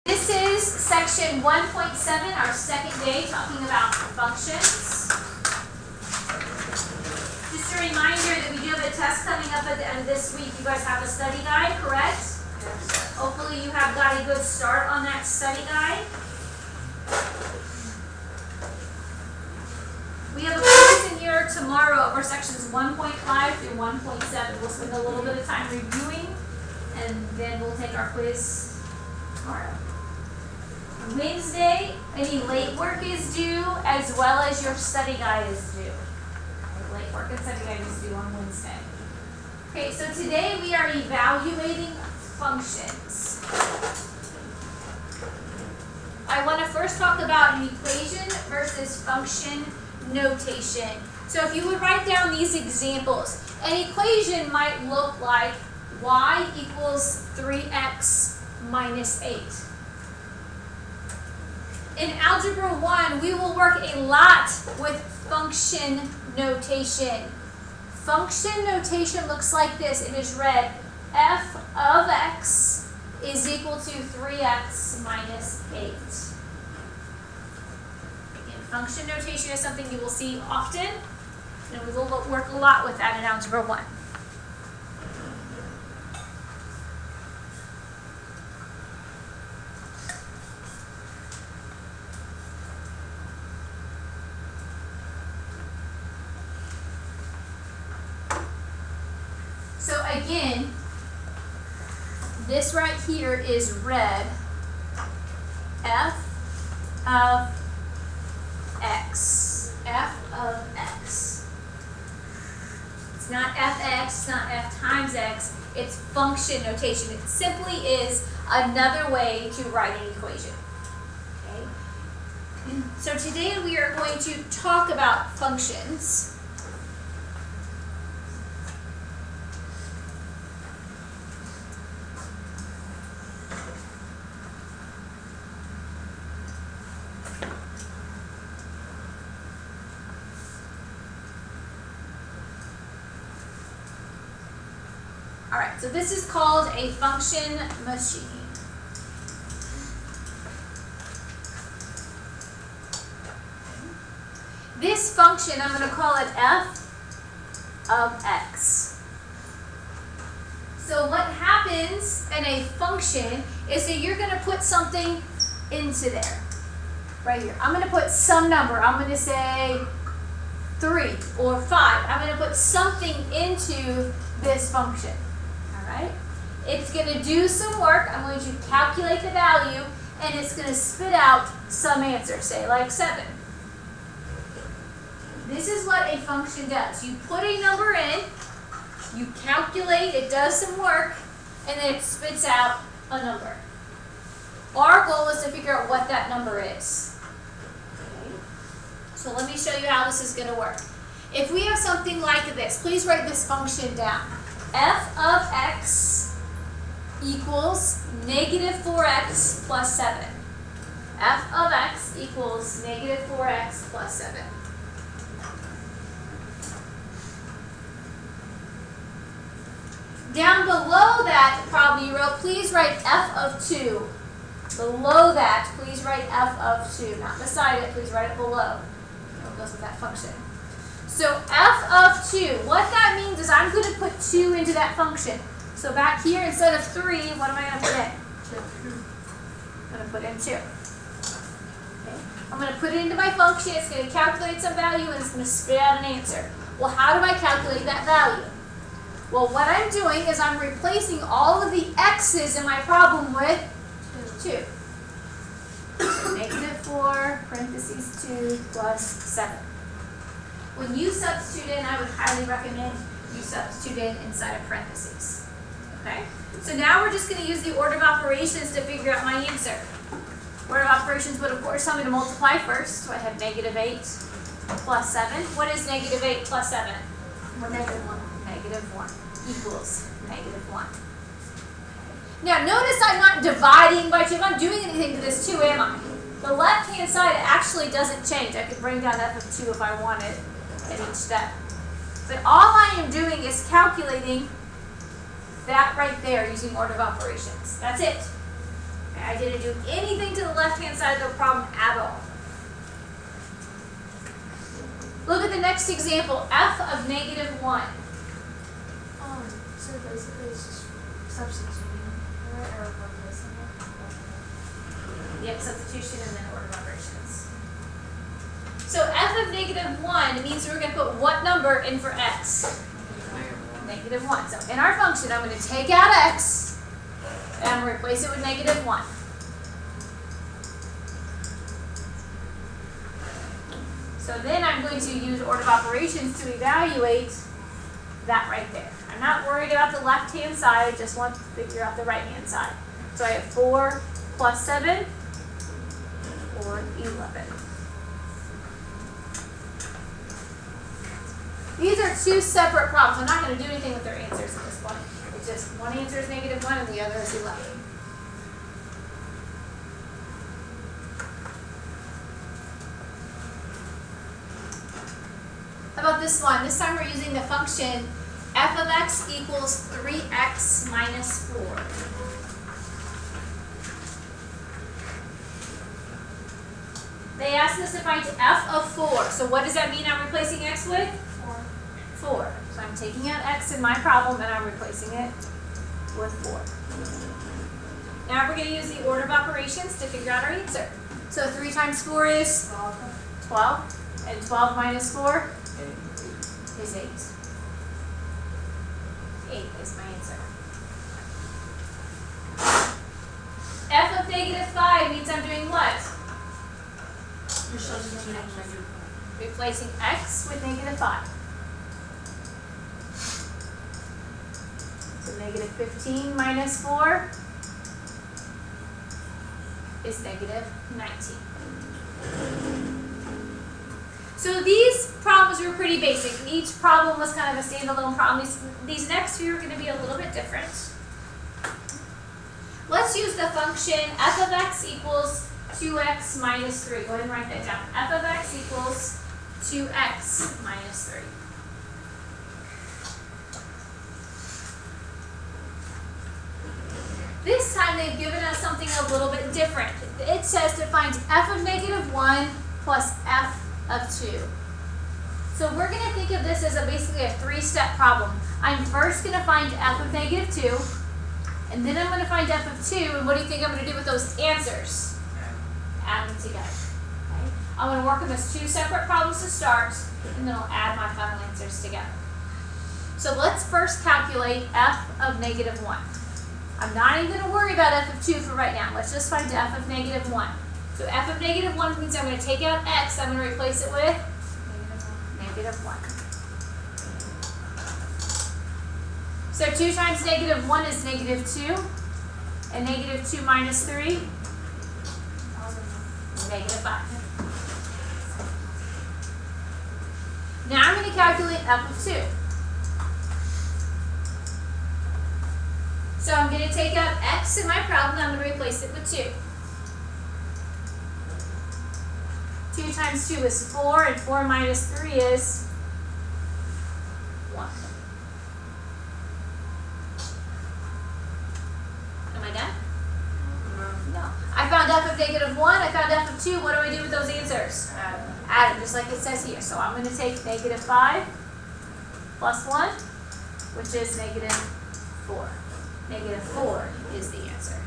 This is section 1.7, our second day, talking about functions. Just a reminder that we do have a test coming up at the end of this week. You guys have a study guide, correct? Yes. Hopefully you have got a good start on that study guide. We have a quiz in here tomorrow for sections 1.5 through 1.7. We'll spend a little bit of time reviewing, and then we'll take our quiz tomorrow. Wednesday, any late work is due, as well as your study guide is due. Late work and study guide is due on Wednesday. Okay, so today we are evaluating functions. I want to first talk about an equation versus function notation. So if you would write down these examples, an equation might look like y equals 3x minus 8. In Algebra 1, we will work a lot with function notation. Function notation looks like this. It is read f of x is equal to 3x minus 8. Again, function notation is something you will see often, and we will work a lot with that in Algebra 1. So again, this right here is read f of x. F of x. It's not fx, it's not f times x, it's function notation. It simply is another way to write an equation. Okay? So today we are going to talk about functions. So this is called a function machine. This function, I'm going to call it f of x. So what happens in a function is that you're going to put something into there. Right here. I'm going to put some number. I'm going to say 3 or 5. I'm going to put something into this function. Right? It's going to do some work. I'm going to calculate the value, and it's going to spit out some answer, say like 7. This is what a function does. You put a number in, you calculate, it does some work, and then it spits out a number. Our goal is to figure out what that number is. Okay. So let me show you how this is going to work. If we have something like this, please write this function down. F of x equals negative 4x plus 7. F of x equals negative 4x plus 7. Down below that problem you wrote, please write f of 2. Below that, please write f of 2. Not beside it, please write it below. It goes with that function. So f of 2, what that means is I'm going to put 2 into that function. So back here, instead of 3, what am I going to put in? 2. I'm going to put in 2. Okay. I'm going to put it into my function. It's going to calculate some value, and it's going to spit out an answer. Well, how do I calculate that value? Well, what I'm doing is I'm replacing all of the x's in my problem with 2. So negative 4, parentheses 2, plus 7. When you substitute in, I would highly recommend you substitute in inside of parentheses. Okay? So now we're just going to use the order of operations to figure out my answer. Order of operations would, of course, tell me to multiply first. So I have negative 8 plus 7. What is negative 8 plus 7? Well, negative 1. Negative 1 equals negative 1. Now, notice I'm not dividing by 2. I'm not doing anything to this 2, am I? The left-hand side actually doesn't change. I could bring down f of 2 if I wanted at each step. But all I am doing is calculating that right there using order of operations. That's it. Okay, I didn't do anything to the left-hand side of the problem at all. Look at the next example, f of -1. So basically it's just substituting, right, or replacing it? Yep, substitution and then order of operations. So f of -1 means we're going to put what number in for x? -1. So in our function, I'm going to take out x and I'm going to replace it with -1. So then I'm going to use order of operations to evaluate that right there. I'm not worried about the left-hand side, I just want to figure out the right-hand side. So I have 4 plus 7, or 11. These are two separate problems. I'm not going to do anything with their answers at this point. It's just one answer is -1 and the other is 11. How about this one? This time we're using the function f of x equals 3x minus 4. They asked us to find f of 4. So what does that mean I'm replacing x with? 4. So I'm taking out x in my problem and I'm replacing it with 4. Now we're going to use the order of operations to figure out our answer. So 3 times 4 is 12. And 12 minus 4 is 8. 8 is my answer. F of -5 means I'm doing what? Replacing x with -5. So -15 minus 4 is -19. So these problems were pretty basic. Each problem was kind of a standalone problem. These next few are going to be a little bit different. Let's use the function f of x equals 2x minus 3. Go ahead and write that down. F of x equals 2x minus 3. This time they've given us something a little bit different. It says to find f of -1 plus f of 2. So we're going to think of this as basically a 3-step problem. I'm first going to find f of -2, and then I'm going to find f of 2, and what do you think I'm going to do with those answers? Add them together. Okay? I'm going to work them as 2 separate problems to start, and then I'll add my final answers together. So let's first calculate f of -1. I'm not even going to worry about f of 2 for right now. Let's just find f of -1. So f of -1 means I'm going to take out x, I'm going to replace it with -1. So 2 times -1 is -2, and -2 minus 3 is -5. Now I'm going to calculate f of 2. So I'm going to take out x in my problem, and I'm going to replace it with 2. 2 times 2 is 4, and 4 minus 3 is 1. Am I done? No. I found f of -1, I found f of 2. What do I do with those answers? Add them, just like it says here. So I'm going to take -5 plus 1, which is -4. -4 is the answer.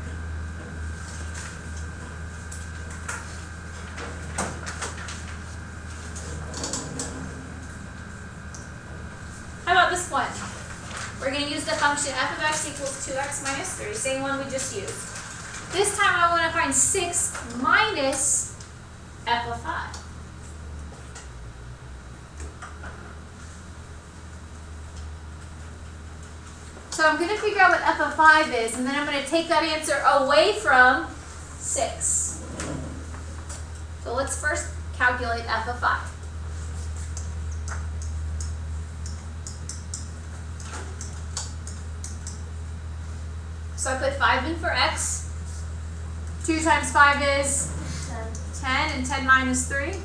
How about this one? We're going to use the function f of x equals 2x minus 3, same one we just used. This time I want to find 6 minus f of 5. So I'm going to figure out what f of 5 is, and then I'm going to take that answer away from 6. So let's first calculate f of 5. So I put 5 in for x. 2 times 5 is 10, and 10 minus 3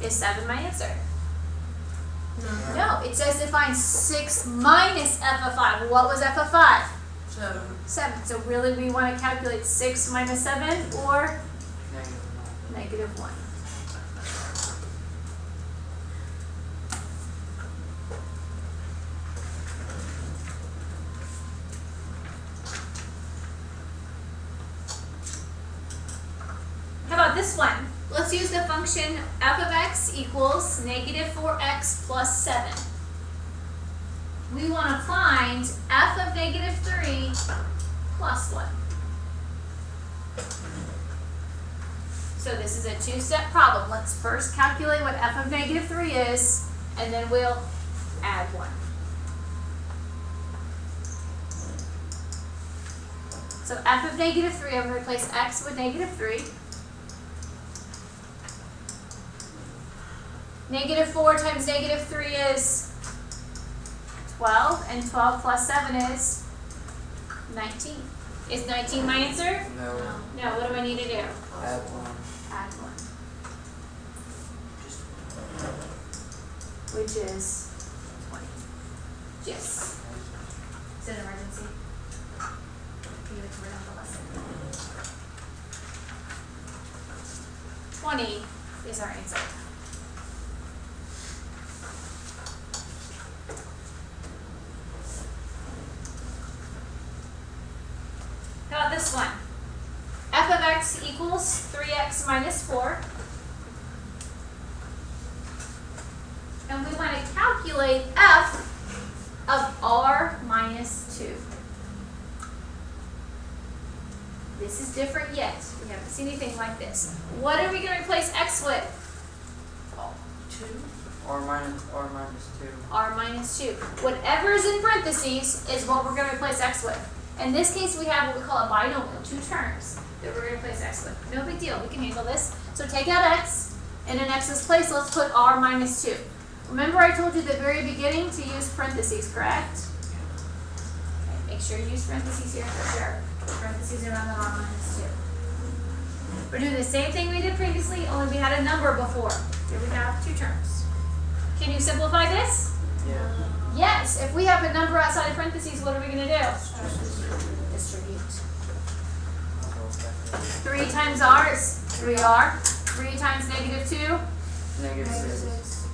is 7, my answer. No, it says to find 6 minus f of 5. What was f of 5? 7. So really we want to calculate 6 minus 7 or negative 1. How about this one? Let's use the function f of x equals negative 4x plus 7. We want to find f of negative 3 plus 1. So this is a two-step problem. Let's first calculate what f of negative 3 is, and then we'll add 1. So f of negative 3, I'm going to replace x with negative 3. Negative 4 times negative 3 is 12, and 12 plus 7 is 19. Is 19 my answer? No. No, what do I need to do? Add 1. Add 1. Which is 20. Yes. Is it an emergency? Can you record on the lesson? 20 is our answer. How about this one? F of x equals 3x minus 4. And we want to calculate f of r minus 2. This is different yet. We haven't seen anything like this. What are we going to replace x with? 2. R minus 2. R minus 2. Whatever is in parentheses is what we're going to replace x with. In this case, we have what we call a binomial, 2 terms that we're going to replace x with. No big deal. We can handle this. So take out x, and in x's place, let's put r minus 2. Remember I told you at the very beginning to use parentheses, correct? Okay, make sure you use parentheses here for sure. Parentheses around the r minus 2. We're doing the same thing we did previously, only we had a number before. Here we have 2 terms. Can you simplify this? Yeah. Yes. If we have a number outside of parentheses, what are we going to do? Distribute. 3 times r is 3r. 3 times negative 2? Negative 6.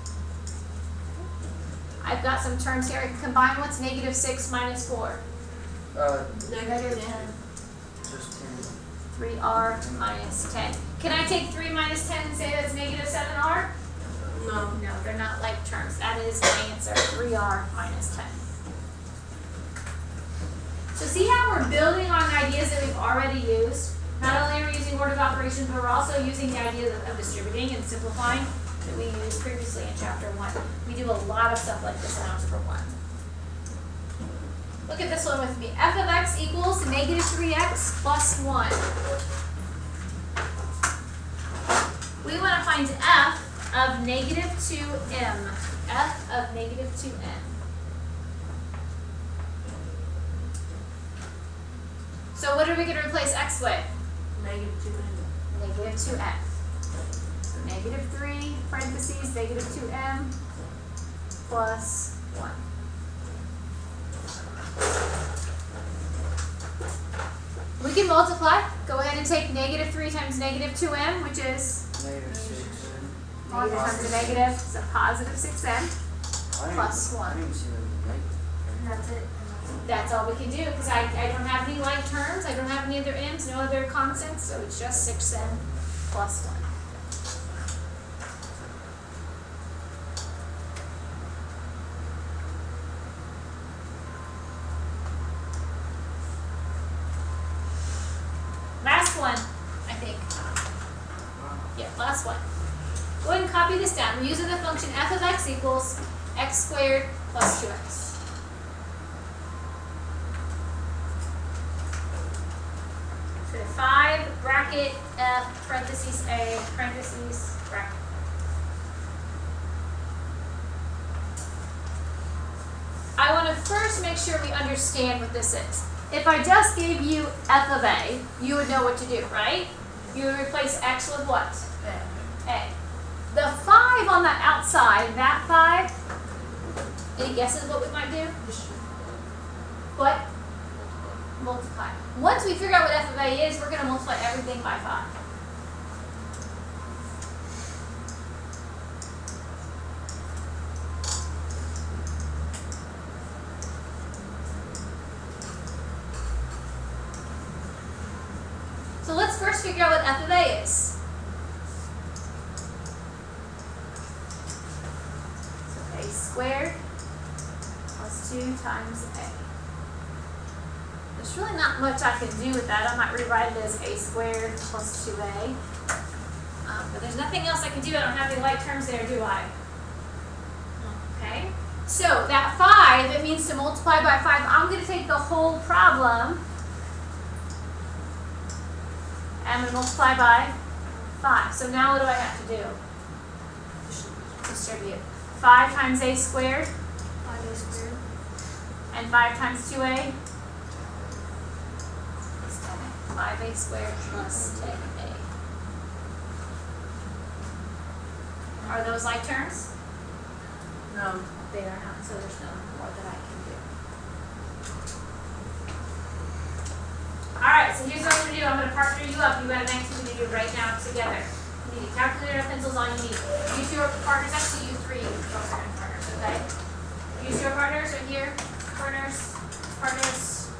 I've got some terms here I can combine. What's negative 6 minus 4? Negative 10. Just 10. 3r minus 10. Can I take 3 minus 10 and say that's negative 7r? No. No, they're not like terms. That is my answer, 3r minus 10. So see how we're building on ideas that we've already used? Not only are we using order of operations, but we're also using the ideas of distributing and simplifying that we used previously in chapter 1. We do a lot of stuff like this in algebra 1. Look at this one with me. F of x equals negative 3x plus 1. We want to find f of negative 2m. F of negative 2m. So what are we going to replace x with? Negative 2m. Negative 2f. So negative 3, parentheses, negative 2m plus 1. We can multiply. Go ahead and take negative 3 times negative 2m, which is Negative 6. negative times a negative, so positive 6m. Plus 1. I didn't even see the negative. That's it. That's all we can do because I don't have any like terms. I don't have any other m's, no other constants, so it's just 6m plus 1. Last one, I think. Yeah, last one. Go ahead and copy this down. We're using the function f of x equals x squared plus 2x. So 5 bracket f parentheses a parentheses bracket. I want to first make sure we understand what this is. If I just gave you f of a, you would know what to do, right? You would replace x with what? A. The 5 on the outside, that 5, any guesses what we might do? What? multiply. Once we figure out what f of a is, we're going to multiply everything by 5. So let's first figure out what f of a is. So a squared plus 2 times a. There's really not much I can do with that. I might rewrite it as a squared plus 2a. But there's nothing else I can do. I don't have any like terms there, do I? Okay. So that 5, it means to multiply by 5. I'm going to take the whole problem. And I'm going to multiply by 5. So now what do I have to do? Distribute. 5 times a squared. 5a squared. And 5 times 2a. 5a squared plus 10a. Are those like terms? No. They are not, so there's no more that I can do. Alright, so here's what I'm going to do. I'm going to partner you up. You've got an activity to do right now together. You need a calculator and pencils, all you need. Use your partners, actually use 3 partners, okay? Use your partners right here. Partners, partners,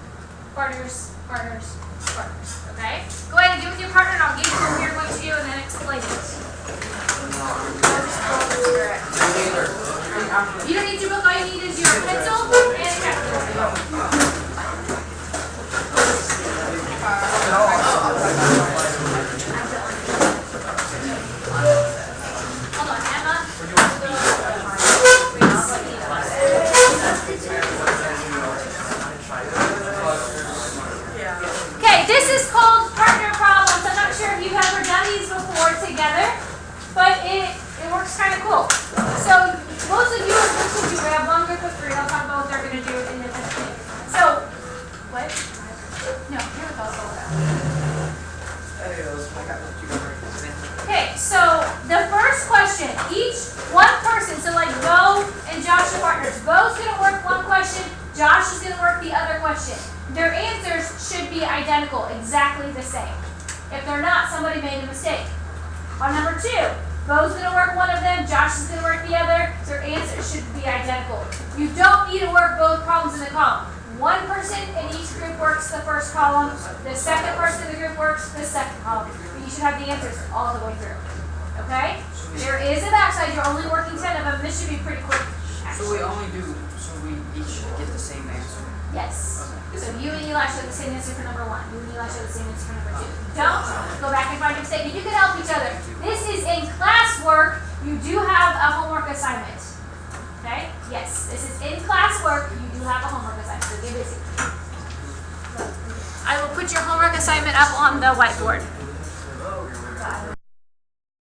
partners, partners, partners, okay? Go ahead and do it with your partner and I'll give you what you're going to do and then explain it. You don't need your book, all you need is your pencil and a calculator. Hold on, Emma. Okay, this is called partner problems. I'm not sure if you've ever done these before together, but it works kind of cool. So most of you are groups of 2. We have one group of 3. I'll talk about what they're going to do independently. So, what? No, here we go. Okay, so the first question, each one person, so like Bo and Josh are partners. Bo's going to work one question, Josh is going to work the other question. Their answers should be identical, exactly the same. If they're not, somebody made a mistake. On number 2, Bo's going to work one of them, Josh is going to work the other. Their answers should be identical. You don't need to work both problems in the column. One person in each group works the first column. The second person in the group works the second column. But you should have the answers all the way through. Okay? There is a backside. You're only working 10 of them. This should be pretty quick. So we each get the same answer? Yes. So you and Eli should have the same answer for number 1. You and Eli should have the same answer for number 2. Don't go back and find a mistake. You can help each other. This is in classwork. You do have a homework assignment. Okay? Yes. This is in classwork. You do have a homework assignment. So get busy. I will put your homework assignment up on the whiteboard.